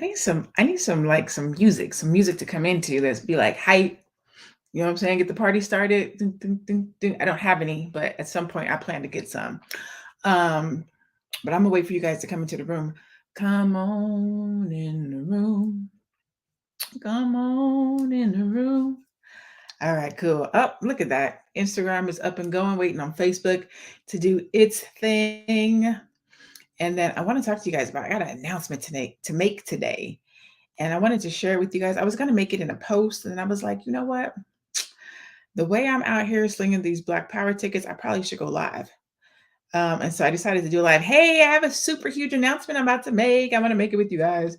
I need some like some music to come into. Let's be like hype. You know what I'm saying? Get the party started. Dun, dun, dun, dun. I don't have any, but at some point I plan to get some. Um, but I'm gonna wait for you guys to come into the room. Come on in the room. Come on in the room. All right, cool. Up, look at that. Instagram is up and going, waiting on Facebook to do its thing. And then I want to talk to you guys about I got an announcement to make today. And I wanted to share it with you guys. I was gonna make it in a post, and then I was like, you know what? The way I'm out here slinging these Black Power tickets, I probably should go live. And so I decided to do a live. Hey, I have a super huge announcement I'm about to make. I want to make it with you guys.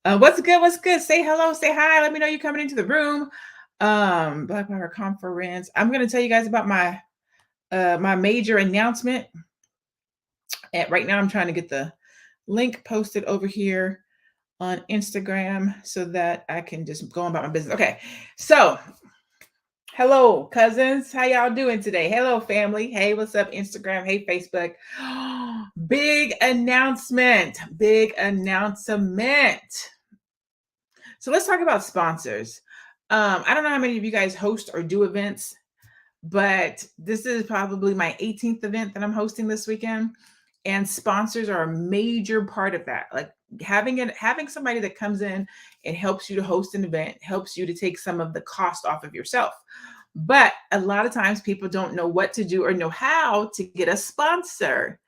What's good? What's good? Say hello, say hi. Let me know you're coming into the room. Black PowHER Conference. I'm gonna tell you guys about my major announcement. And right now I'm trying to get the link posted over here on Instagram so that I can just go on about my business. Okay, so hello, cousins. How y'all doing today? Hello, family. Hey, what's up, Instagram? Hey, Facebook. Big announcement. Big announcement. So let's talk about sponsors. I don't know how many of you guys host or do events, but this is probably my 18th event that I'm hosting this weekend. And sponsors are a major part of that. Like having somebody that comes in and helps you to host an event, helps you to take some of the cost off of yourself. But a lot of times people don't know what to do or know how to get a sponsor.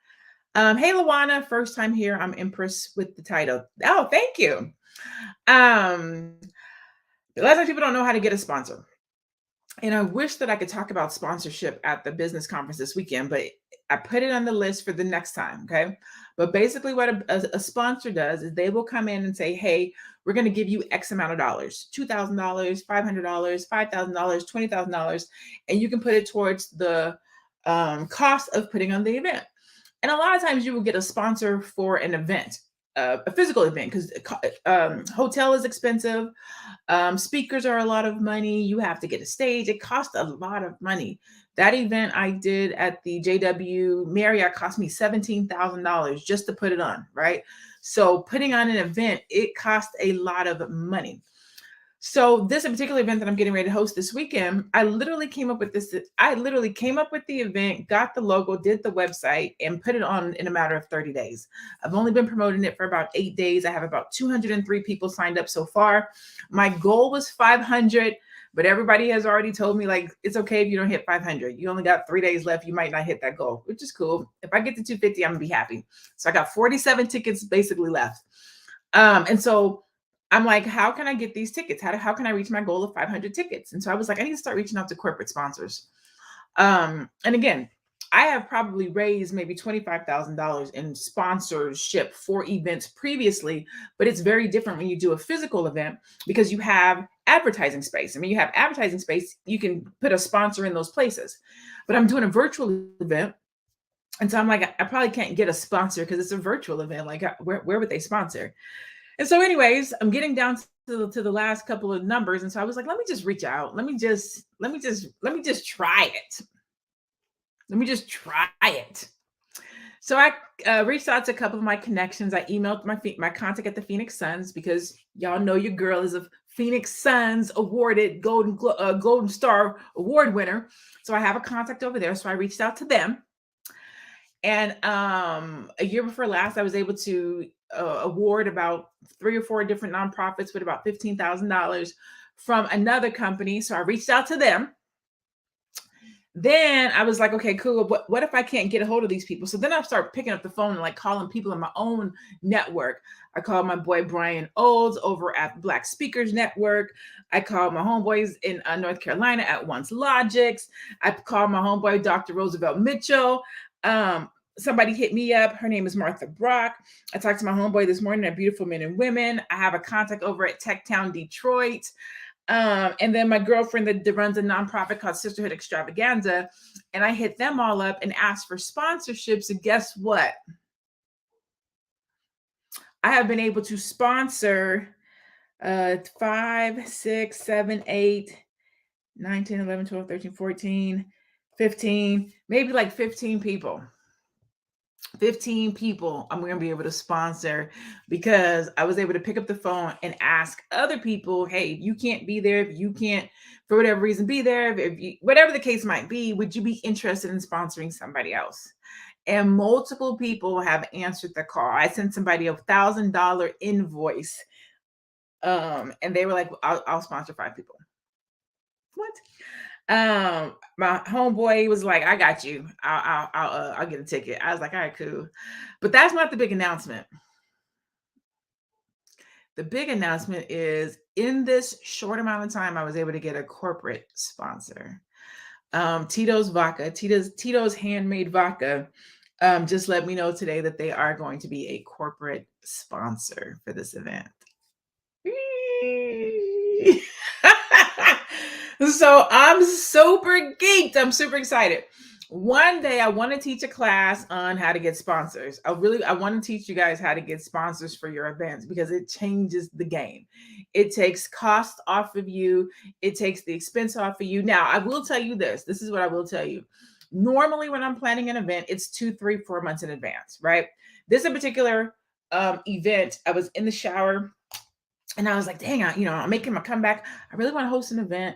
Hey, Luana, first time here. I'm impressed with the title. Oh, thank you. Um, a lot of times people don't know how to get a sponsor. And I wish that I could talk about sponsorship at the business conference this weekend, but I put it on the list for the next time. Okay. But basically, what a sponsor does is they will come in and say, hey, we're going to give you X amount of dollars, $2,000, $500, $5,000, $20,000, and you can put it towards the cost of putting on the event. And a lot of times you will get a sponsor for an event, a physical event, because hotel is expensive. Speakers are a lot of money. You have to get a stage. It costs a lot of money. That event I did at the JW Marriott cost me $17,000 just to put it on, right? So putting on an event, it costs a lot of money. So this particular event that I'm getting ready to host this weekend, I literally came up with this. I literally came up with the event, got the logo, did the website, and put it on in a matter of 30 days. I've only been promoting it for about 8 days. I have about 203 people signed up so far. My goal was 500, but everybody has already told me like it's okay if you don't hit 500. You only got 3 days left. You might not hit that goal, which is cool. If I get to 250, I'm gonna be happy. So I got 47 tickets basically left. And so I'm like, how can I get these tickets? How can I reach my goal of 500 tickets? And so I was like, I need to start reaching out to corporate sponsors. And again, I have probably raised maybe $25,000 in sponsorship for events previously, but it's very different when you do a physical event because you have advertising space. I mean, you have advertising space, you can put a sponsor in those places. But I'm doing a virtual event. And so I'm like, I probably can't get a sponsor because it's a virtual event. Like, where would they sponsor? And so, anyways, I'm getting down to the last couple of numbers, and so I was like, let me just reach out. Let me just try it. Let me just try it. So I reached out to a couple of my connections. I emailed my contact at the Phoenix Suns because y'all know your girl is a Phoenix Suns awarded Golden Star Award winner. So I have a contact over there. So I reached out to them. And a year before last, I was able to award about 3 or 4 different nonprofits with about $15,000 from another company. So I reached out to them. Then I was like, okay, cool. What if I can't get a hold of these people? So then I start picking up the phone and like calling people in my own network. I called my boy Brian Olds over at Black Speakers Network. I called my homeboys in North Carolina at Once Logics. I called my homeboy Dr. Roosevelt Mitchell. Somebody hit me up. Her name is Martha Brock. I talked to my homeboy this morning at Beautiful Men and Women. I have a contact over at Tech Town Detroit. And then my girlfriend that runs a nonprofit called Sisterhood Extravaganza. And I hit them all up and asked for sponsorships. And guess what? I have been able to sponsor 5, 6, 7, 8, 9, 10, 11, 12, 13, 14, 15, maybe like 15 people. 15 people I'm going to be able to sponsor because I was able to pick up the phone and ask other people, hey, you can't be there. If you can't, for whatever reason, be there, if you, whatever the case might be, would you be interested in sponsoring somebody else? And multiple people have answered the call. I sent somebody $1,000 invoice, and they were like, I'll sponsor 5 people. What? My homeboy was like, I got you. I'll get a ticket. I was like, all right, cool. But that's not the big announcement. The big announcement is in this short amount of time, I was able to get a corporate sponsor. Tito's Vodka, Tito's Handmade Vodka, just let me know today that they are going to be a corporate sponsor for this event. So I'm super geeked. I'm super excited. One day I want to teach a class on how to get sponsors. I want to teach you guys how to get sponsors for your events because it changes the game. It takes cost off of you. It takes the expense off of you. Now, I will tell you this. This is what I will tell you. Normally when I'm planning an event, it's 2, 3, 4 months in advance, right? This in particular event, I was in the shower and I was like, dang, I'm making my comeback. I really want to host an event.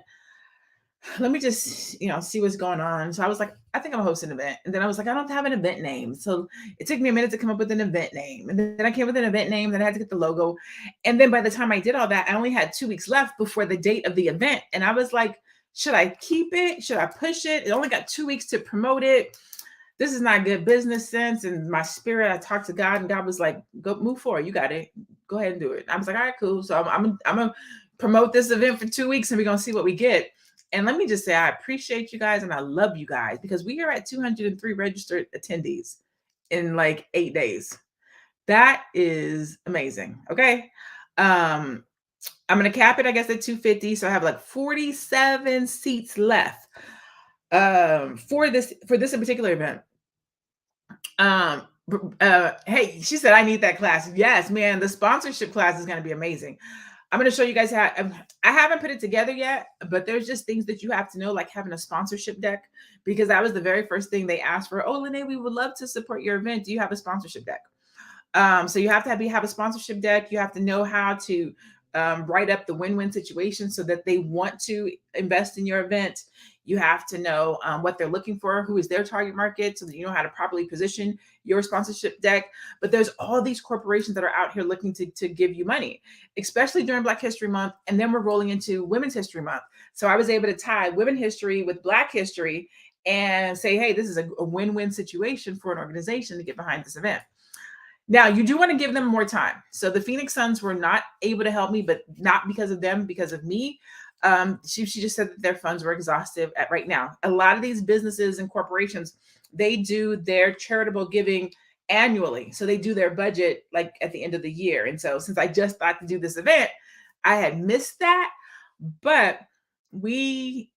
Let me just, see what's going on. So I was like, I think I'm hosting an event. And then I was like, I don't have an event name. So it took me a minute to come up with an event name. And then I came up with an event name. Then I had to get the logo. And then by the time I did all that, I only had 2 weeks left before the date of the event. And I was like, should I keep it? Should I push it? It only got 2 weeks to promote it. This is not good business sense. And my spirit, I talked to God and God was like, go move forward. You got it. Go ahead and do it. I was like, all right, cool. So I'm going to promote this event for 2 weeks and we're going to see what we get. And let me just say, I appreciate you guys and I love you guys because we are at 203 registered attendees in like 8 days. That is amazing. Okay. I'm going to cap it, I guess, at 250. So I have like 47 seats left for this in particular event. Hey, she said, I need that class. Yes, man. The sponsorship class is going to be amazing. I'm going to show you guys how. I haven't put it together yet, but there's just things that you have to know, like having a sponsorship deck, because that was the very first thing they asked for. Oh, Lene, we would love to support your event. Do you have a sponsorship deck? So you have to have a sponsorship deck. You have to know how to write up the win-win situation so that they want to invest in your event. You have to know what they're looking for, who is their target market, so that you know how to properly position your sponsorship deck. But there's all these corporations that are out here looking to give you money, especially during Black History Month. And then we're rolling into Women's History Month. So I was able to tie women history with Black history and say, hey, this is a win-win situation for an organization to get behind this event. Now, you do want to give them more time. So the Phoenix Suns were not able to help me, but not because of them, because of me. She just said that their funds were exhaustive at right now. A lot of these businesses and corporations, they do their charitable giving annually. So they do their budget like at the end of the year. And so since I just thought to do this event, I had missed that. But we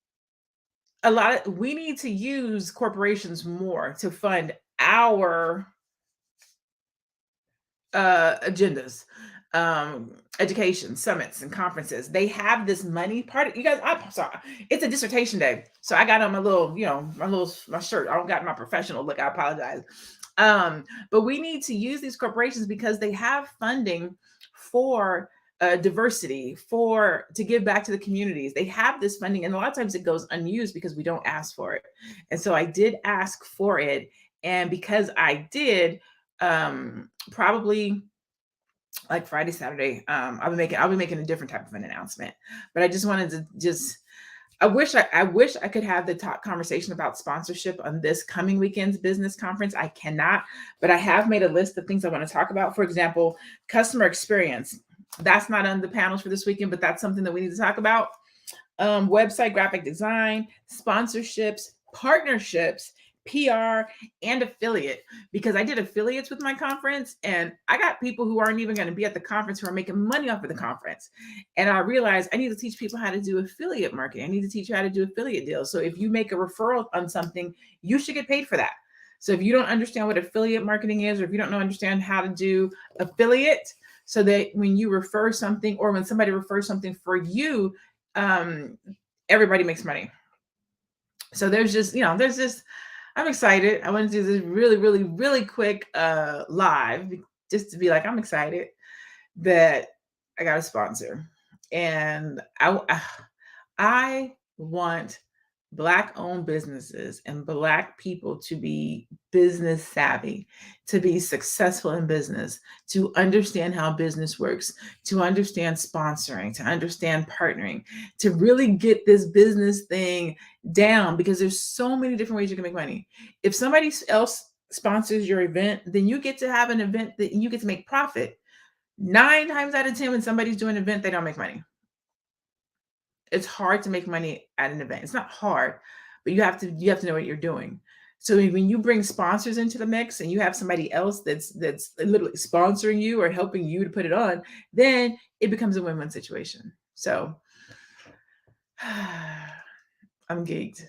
need to use corporations more to fund our agendas, education summits and conferences. They have this money part of you guys. I'm sorry, it's a dissertation day, so I got on my little, my shirt. I don't got my professional look. I apologize. But we need to use these corporations because they have funding for diversity, to give back to the communities. They have this funding, and a lot of times it goes unused because we don't ask for it. And so I did ask for it, and because I did, probably like Friday, Saturday, I'll be making a different type of an announcement. But I just wanted to I wish I could have the top conversation about sponsorship on this coming weekend's business conference. I cannot, but I have made a list of things I want to talk about. For example, customer experience. That's not on the panels for this weekend, but that's something that we need to talk about. Website graphic design, sponsorships, partnerships, PR, and affiliate, because I did affiliates with my conference and I got people who aren't even going to be at the conference who are making money off of the conference. And I realized I need to teach people how to do affiliate marketing. I need to teach you how to do affiliate deals. So if you make a referral on something, you should get paid for that. So if you don't understand what affiliate marketing is, or if you don't understand how to do affiliate, so that when you refer something or when somebody refers something for you, everybody makes money. So there's just I'm excited. I want to do this really, really, really quick live just to be like, I'm excited that I got a sponsor. And I want Black owned businesses and Black people to be business savvy, to be successful in business, to understand how business works, to understand sponsoring, to understand partnering, to really get this business thing down, because there's so many different ways you can make money. If somebody else sponsors your event, then you get to have an event that you get to make profit. 9 times out of 10, when somebody's doing an event, they don't make money. It's hard to make money at an event. It's not hard, but you have to know what you're doing. So when you bring sponsors into the mix and you have somebody else that's literally sponsoring you or helping you to put it on, then it becomes a win-win situation. So I'm geeked.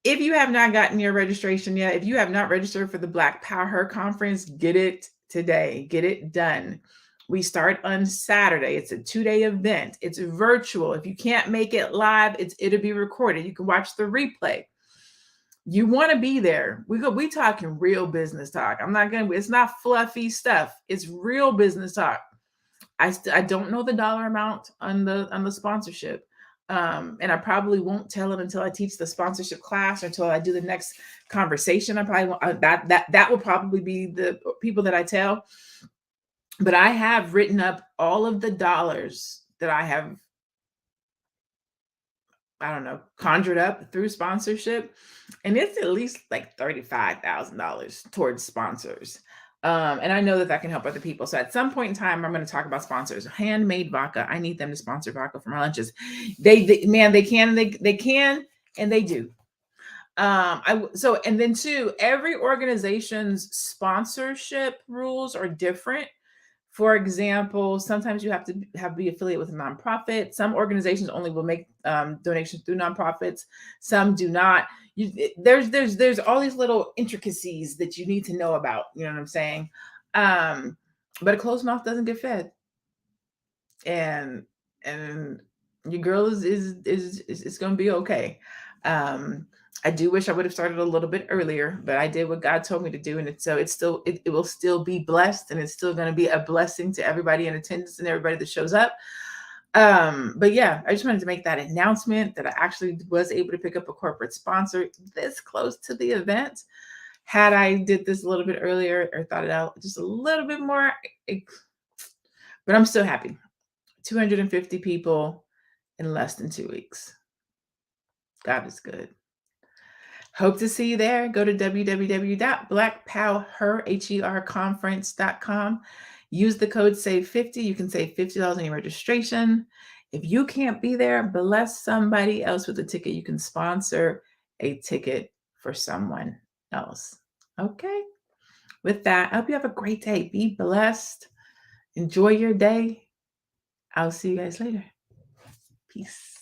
If you have not gotten your registration yet, if you have not registered for the Black PowHER Conference, get it today. Get it done. We start on Saturday. It's a 2-day event. It's virtual. If you can't make it live, it'll be recorded. You can watch the replay. You want to be there. We talking real business talk. It's not fluffy stuff. It's real business talk. I don't know the dollar amount on the sponsorship. And I probably won't tell it until I teach the sponsorship class or until I do the next conversation. I probably won't, that will probably be the people that I tell. But I have written up all of the dollars that I have, I don't know, conjured up through sponsorship, and it's at least like $35,000 towards sponsors. And I know that can help other people. So at some point in time, I'm going to talk about sponsors. Handmade vodka. I need them to sponsor vodka for my lunches. Man, they can, they can, and they do. And then too, every organization's sponsorship rules are different. For example, sometimes you have to be affiliated with a nonprofit. Some organizations only will make donations through nonprofits. Some do not. There's all these little intricacies that you need to know about. You know what I'm saying? But a closed mouth doesn't get fed, and your girl is going to be okay. I do wish I would have started a little bit earlier, but I did what God told me to do. And it will still be blessed, and it's still going to be a blessing to everybody in attendance and everybody that shows up. But yeah, I just wanted to make that announcement that I actually was able to pick up a corporate sponsor this close to the event. Had I did this a little bit earlier or thought it out just a little bit more, but I'm still happy. 250 people in less than 2 weeks. God is good. Hope to see you there. Go to www.blackpowherconference.com. Use the code SAVE50. You can save $50 on your registration. If you can't be there, bless somebody else with a ticket. You can sponsor a ticket for someone else. Okay. With that, I hope you have a great day. Be blessed. Enjoy your day. I'll see you guys later. Peace.